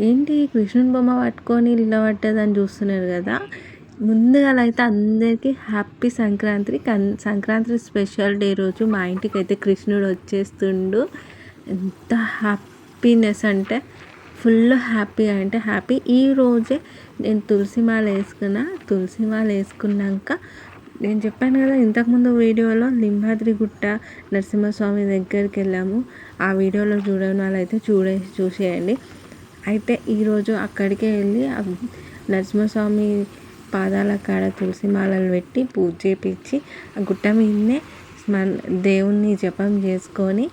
ఏంటి కృష్ణుని బొమ్మ పట్టుకొని నిలబడ్డదని చూస్తున్నారు కదా. ముందుగా అయితే అందరికీ happy Sankranti. Sankranti special day రోజు మా ఇంటికి అయితే కృష్ణుడు వచ్చేస్తుండు. ఎంత హ్యాపీనెస్ అంటే ఫుల్ హ్యాపీ అంటే హ్యాపీ. ఈరోజే నేను తులసి మాల వేసుకున్నాక నేను చెప్పాను కదా ఇంతకుముందు వీడియోలో లింబాద్రి గుట్ట నరసింహస్వామి దగ్గరికి వెళ్ళాము. ఆ వీడియోలో చూడని వాళ్ళైతే చూసేయండి. అయితే ఈరోజు అక్కడికే వెళ్ళి నరసింహస్వామి పాదాల కాడ తులసి మాలలు పెట్టి పూజ చేపించి ఆ గుట్ట మీదనే దేవుణ్ణి జపం చేసుకొని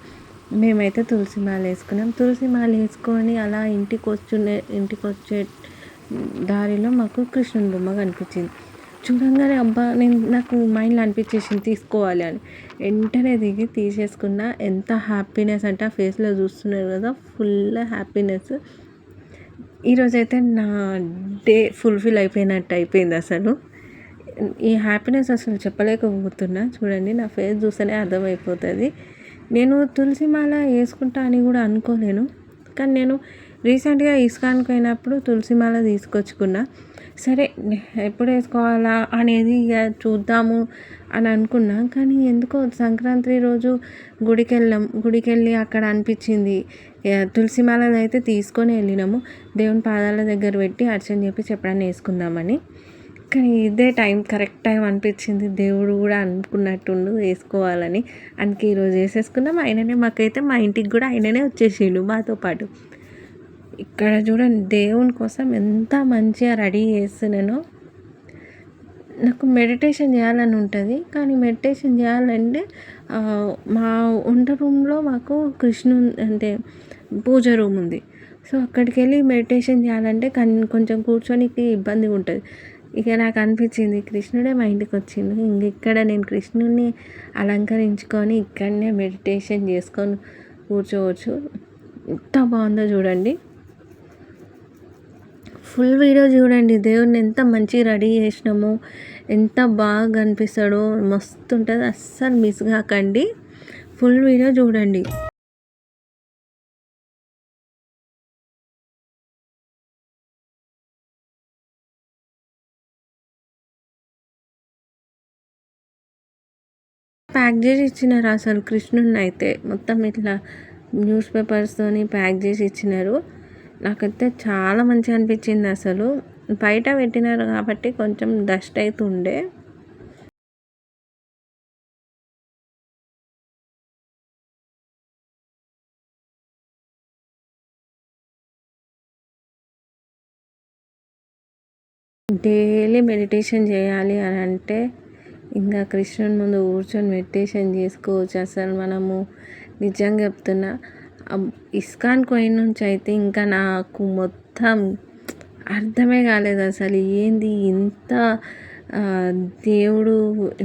మేమైతే తులసి మాల వేసుకున్నాం. తులసి మాల వేసుకొని అలా ఇంటికి వచ్చే దారిలో మాకు కృష్ణుని బొమ్మ కనిపించింది. చూడంగానే అబ్బా నాకు మైండ్లో అనిపించేసింది తీసుకోవాలి అని. వెంటనే దిగి తీసేసుకున్నా. ఎంత హ్యాపీనెస్ అంటే ఆ ఫేస్లో చూస్తున్నారు కదా, ఫుల్ హ్యాపీనెస్. ఈరోజైతే నా డే ఫుల్ఫిల్ అయిపోయినట్టు అయిపోయింది అసలు. ఈ హ్యాపీనెస్ అసలు చెప్పలేకపోతున్నా. చూడండి నా ఫేస్ చూస్తేనే అర్థమైపోతుంది. నేను తులసి మాల వేసుకుంటా అని కూడా అనుకోలేను. కానీ నేను రీసెంట్గా ఇస్కాన్కి పోయినప్పుడు తులసి మాల తీసుకొచ్చుకున్నా. సరే ఎప్పుడు వేసుకోవాలా అనేది ఇక చూద్దాము అని అనుకున్నా. కానీ ఎందుకో సంక్రాంతి రోజు గుడికి వెళ్ళి అక్కడ అనిపించింది తులసి మాల అయితే తీసుకొని వెళ్ళినాము. దేవుని పాదాల దగ్గర పెట్టి అర్చన చెప్పి ఎప్పుడన్నా వేసుకుందామని. కానీ ఇదే కరెక్ట్ టైం అనిపించింది. దేవుడు కూడా అనుకున్నట్టుండు వేసుకోవాలని. అందుకే ఈరోజు వేసేసుకున్నాం. ఆయననే మాకైతే మా ఇంటికి కూడా ఆయననే వచ్చేసిండు మాతో పాటు. ఇక్కడ చూడండి దేవుని కోసం ఎంత మంచిగా రెడీ చేస్తున్నానో. నాకు మెడిటేషన్ చేయాలని ఉంటుంది. కానీ మెడిటేషన్ చేయాలంటే మా వంట రూమ్లో మాకు అంటే పూజ రూమ్ ఉంది. సో అక్కడికి వెళ్ళి మెడిటేషన్ చేయాలంటే కొంచెం కూర్చొనికి ఇబ్బందిగా ఉంటుంది. ఇక నాకు అనిపించింది కృష్ణుడే మా ఇంటికి వచ్చిండు, ఇక్కడ నేను కృష్ణుడిని అలంకరించుకొని ఇక్కడనే మెడిటేషన్ చేసుకొని కూర్చోవచ్చు. ఎంత బాగుందో చూడండి. ఫుల్ వీడియో చూడండి. దేవుడిని ఎంత మంచిగా రెడీ చేసినామో, ఎంత బాగా కనిపిస్తాడో, మస్తు ఉంటుంది. అస్సలు మిస్ కాకండి. ఫుల్ వీడియో చూడండి. ప్యాక్ చేసి ఇచ్చినారు అసలు కృష్ణుడిని అయితే మొత్తం ఇట్లా న్యూస్ పేపర్స్తోని ప్యాక్ చేసి ఇచ్చినారు. నాకైతే చాలా మంచిగా అనిపించింది. అసలు బయట పెట్టినారు కాబట్టి కొంచెం డస్ట్ అవుతుండే. డైలీ మెడిటేషన్ చేయాలి అని అంటే ఇంకా కృష్ణుని ముందు కూర్చొని మెడిటేషన్ చేసుకోవచ్చు. అసలు మనము నిజంగా చెప్తున్నా, ఇస్కాన్ పోయిన నుంచి అయితే ఇంకా నాకు మొత్తం అర్థమే కాలేదు అసలు ఏంది ఇంత దేవుడు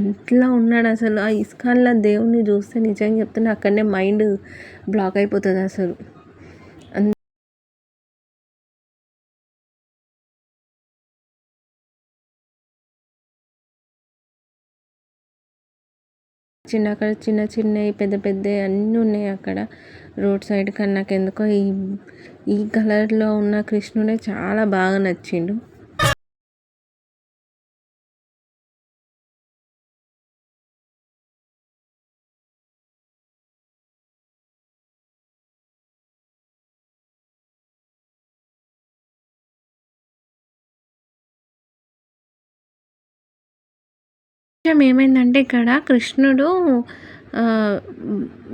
ఎంతలా ఉన్నాడు అసలు. ఆ ఇస్కాన్లో దేవుడిని చూస్తే నిజంగా చెప్తున్నా అక్కడనే మైండ్ బ్లాక్ అయిపోతుంది అసలు. అక్కడ చిన్న చిన్నవి పెద్ద పెద్దవి అన్నీ ఉన్నాయి అక్కడ రోడ్ సైడ్. కానీ నాకు ఎందుకో ఈ కలర్లో ఉన్న కృష్ణుడే చాలా బాగా నచ్చిండు. ఏమైందంటే ఇక్కడ కృష్ణుడు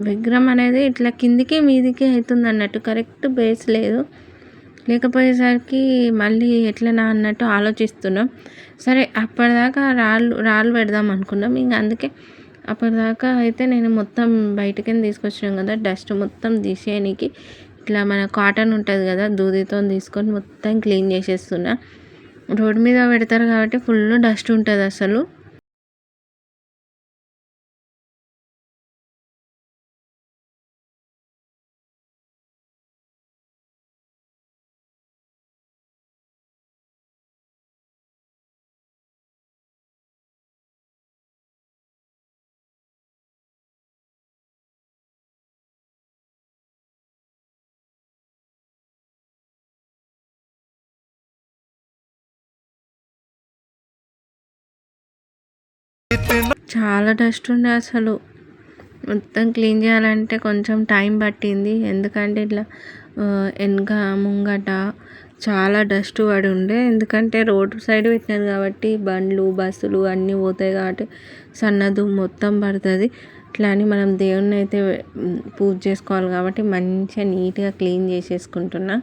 విగ్రహం అనేది ఇట్లా కిందికి మీదికి అవుతుంది అన్నట్టు, కరెక్ట్ బేస్ లేదు. లేకపోయేసరికి మళ్ళీ ఎట్లనా అన్నట్టు ఆలోచిస్తున్నాం. సరే అప్పటిదాకా రాళ్ళు పెడదాం అనుకున్నాం. ఇంకా అందుకే అప్పటిదాకా అయితే నేను మొత్తం బయటకి తీసుకొచ్చినాం కదా, డస్ట్ మొత్తం తీసేయడానికి ఇట్లా మన కాటన్ ఉంటుంది కదా, దూదితో తీసుకొని మొత్తం క్లీన్ చేసేస్తున్నా. రోడ్డు మీద పెడతారు కాబట్టి ఫుల్ డస్ట్ ఉంటుంది అసలు. చాలా డస్ట్ ఉండే అసలు. మొత్తం క్లీన్ చేయాలంటే కొంచెం టైం పట్టింది. ఎందుకంటే ఇట్లా వెనక ముంగట చాలా డస్ట్ పడి ఉండే. ఎందుకంటే రోడ్ సైడ్ పెట్టినారు కాబట్టి బండ్లు బస్సులు అన్నీ పోతాయి కాబట్టి సన్నదుమ్ము మొత్తం పడుతుంది. ఇట్లా అని మనం దేవుణ్ణి అయితే పూజ చేసుకోవాలి కాబట్టి మంచిగా నీట్గా క్లీన్ చేసేసుకుంటున్నా.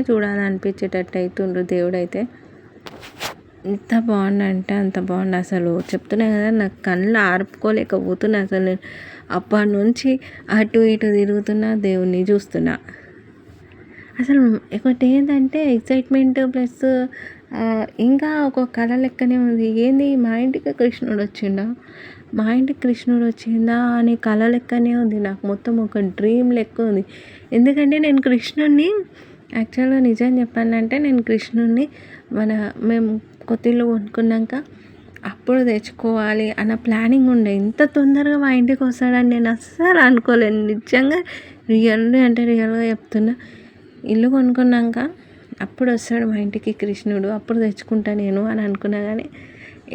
చూడాలనిపించేటట్టు అవుతుండ్రు దేవుడైతే. ఎంత బాగుండంటే అంత బాగుండు అసలు. చెప్తున్నా కదా, నాకు కళ్ళు ఆర్పుకోలేకపోతున్నా అసలు. నేను అప్పటి నుంచి అటు ఇటు తిరుగుతున్నా, దేవుణ్ణి చూస్తున్నా. అసలు ఒకటి ఏంటంటే ఎక్సైట్మెంట్ ప్లస్ ఇంకా ఒక కళ లెక్కనే ఉంది. ఏంది మా ఇంటికి కృష్ణుడు వచ్చిండా, మా ఇంటికి కృష్ణుడు వచ్చిందా అనే కళ లెక్కనే ఉంది నాకు. మొత్తం ఒక డ్రీమ్ లెక్క ఉంది. ఎందుకంటే నేను కృష్ణుడిని యాక్చువల్గా నిజం చెప్పాలంటే నేను కృష్ణుడిని మేము కొత్త ఇల్లు కొనుక్కున్నాక అప్పుడు తెచ్చుకోవాలి అన్న ప్లానింగ్ ఉండే. ఇంత తొందరగా మా ఇంటికి వస్తాడని నేను అస్సలు అనుకోలేను. నిజంగా రియల్గా చెప్తున్నా. ఇల్లు కొనుక్కున్నాక అప్పుడు వస్తాడు మా ఇంటికి కృష్ణుడు, అప్పుడు తెచ్చుకుంటా నేను అని అనుకున్నా. కానీ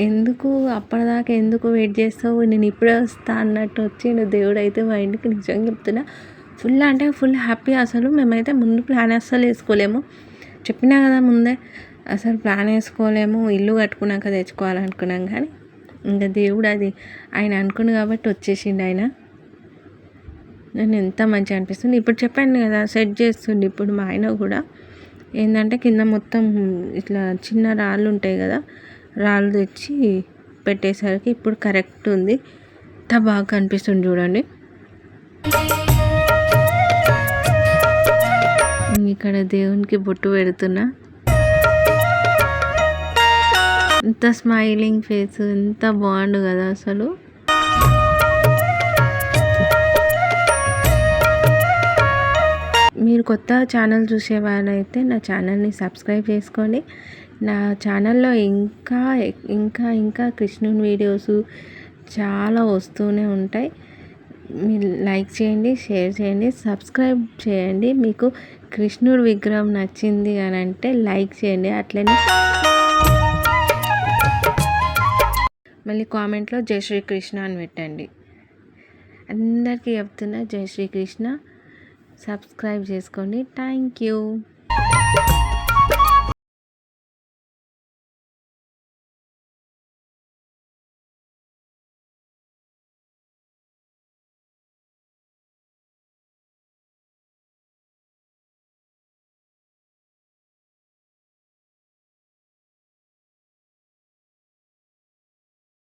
ఎందుకు అప్పటిదాకా ఎందుకు వెయిట్ చేస్తావు, నేను ఇప్పుడే వస్తా అన్నట్టు వచ్చిండు దేవుడు అయితే మా ఇంటికి. నిజంగా చెప్తున్నా, ఫుల్ హ్యాపీ. అసలు మేమైతే ముందు ప్లాన్ అస్సలు వేసుకోలేము. చెప్పినా కదా ముందే, అసలు ప్లాన్ వేసుకోలేము. ఇల్లు కట్టుకున్నాక తెచ్చుకోవాలనుకున్నాం. కానీ ఇంకా దేవుడు అది ఆయన అనుకున్నాడు కాబట్టి వచ్చేసిండు ఆయన. నేను ఎంత మంచిగా అనిపిస్తుంది. ఇప్పుడు చెప్పాను కదా, సెట్ చేస్తుండే ఇప్పుడు మా ఆయన కూడా. ఏంటంటే కింద మొత్తం ఇట్లా చిన్న రాళ్ళు ఉంటాయి కదా, రాళ్ళు తెచ్చి పెట్టేసరికి ఇప్పుడు కరెక్ట్ ఉంది. ఎంత బాగా కనిపిస్తుంది చూడండి. ఇక్కడ దేవునికి బొట్టు పెడుతున్నా. ఎంత స్మైలింగ్ ఫేస్, ఎంత బాగుండు కదా అసలు. మీరు కొత్త ఛానల్ చూసేవారైతే నా ఛానల్ని సబ్స్క్రైబ్ చేసుకోండి. నా ఛానల్లో ఇంకా కృష్ణుని వీడియోస్ చాలా వస్తూనే ఉంటాయి. మీరు లైక్ చేయండి, షేర్ చేయండి, సబ్స్క్రైబ్ చేయండి. మీకు కృష్ణుడి విగ్రహం నచ్చింది అని అంటే లైక్ చేయండి. అట్లనే మళ్ళీ కామెంట్లో జై శ్రీకృష్ణ అని పెట్టండి. అందరికీ చెప్తున్నా, జై శ్రీకృష్ణ. సబ్స్క్రైబ్ చేసుకోండి. Thank you.